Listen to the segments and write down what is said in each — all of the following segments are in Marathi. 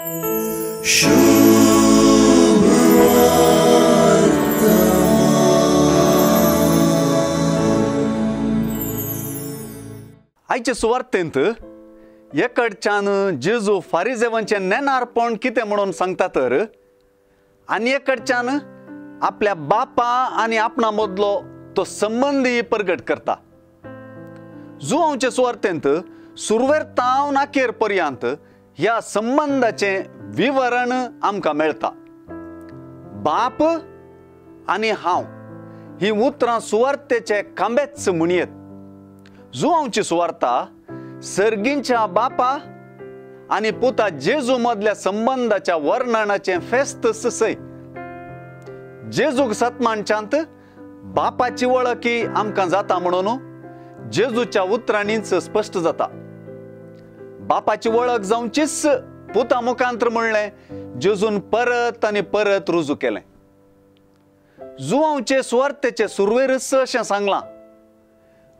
आयचे सुवार्थेंत एकडच्यान जेजू फारिजेवांचे नेनारपण कितें म्हणून सांगता तर आनी एकडच्यान आपल्या बापा आनी आपणा मदलो तो संबंधी प्रगट करता. जुआंवचे सुवार्थेंत सुरवेर नाकेर पर्यंत ह्या संबंधाचे विवरण आमकां मेळटा. बाप आनी हांव ही उतरां सुवार्थेचे खांबेच म्हणयेत. जुआंवची सुवार्ता सर्गींच्या बापा आनी पुता जेजू मदल्या संबंधाच्या वर्णनाचे फेस्त सय. जेजूक सतमानच्यांत बापाची वळखी आमकां जाता म्हणून जेजूच्या उतरांनीच स्पश्ट जाता. बापाची वळख जावचीच पुता मुखांतर म्हणलें जेजून परत आनी परत रुजू केलें. जुआंवचे सुवार्थेचे सुरवेरच अशें सांगलां,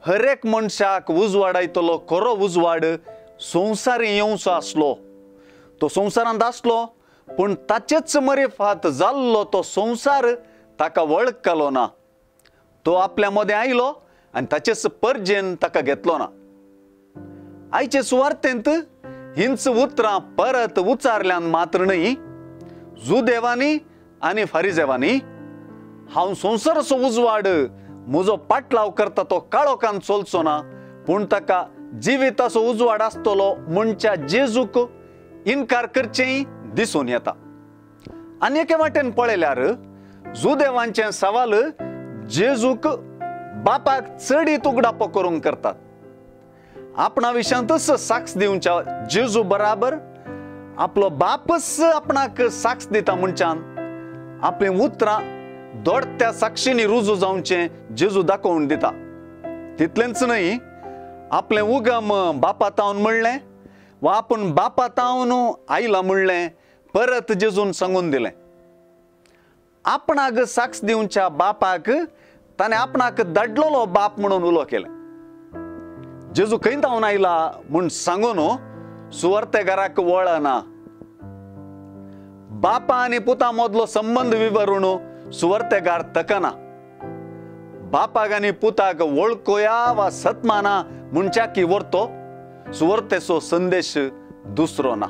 हरेक मनशाक उजवाडायतलो खरो उजवाड संवसार येवचो आसलो. तो संवसारांत आसलो पूण ताचेच मरेफात जाल्लो तो संवसार ताका वळखलो ना. तो आपल्या मदें आयलो आनी ताचेच परजेन ताका घेतलो ना. आयचे सुवार्थेंत हिंच उतरां परत उचारल्यान मात्र न्हय, जुदेवांनी आनी फारिजेवांनी हांव संवसाराचो उजवाड म्हजो पाटलाव करता तो काळोखान चलचो ना, पूण ताका जिविताचो उजवाड आसतलो म्हणच्या जेजूक इन्कार करचेय दिसून येता. आनी एके वाटेन पळयल्यार जुदेवांचे सवाल जेजूक बापाक चडीत उगडापो करूंक करतात. आपणा विशयांतच साक्ष दिवच्या जेजू बराबर आपलो बापच आपणाक साक्ष दिता म्हणच्यान आपली उतरां दोडत्या साक्षींनी रुजू जावचें जेजू दाखोवन दिता. तितलेंच न्हय, आपलें उगम बापातावन म्हणलें वा आपूण बापातावन आयला म्हणलें परत जेजून सांगून दिलें. आपणाक साक्ष दिवच्या बापाक ताणें आपणाक धाडलेलो बाप म्हणून उलो केलें. जेजू खंय तावन आयला म्हूण सांगून सुवार्थेकाराक वळना. बापा आनी पुता मदलो संबंध विवरून सुवार्थेकार तकना. बापाक आनी पुताक वळखुया वा सतमाना म्हणच्या की व्हरतो सुवार्थेचो संदेश दुसरो ना.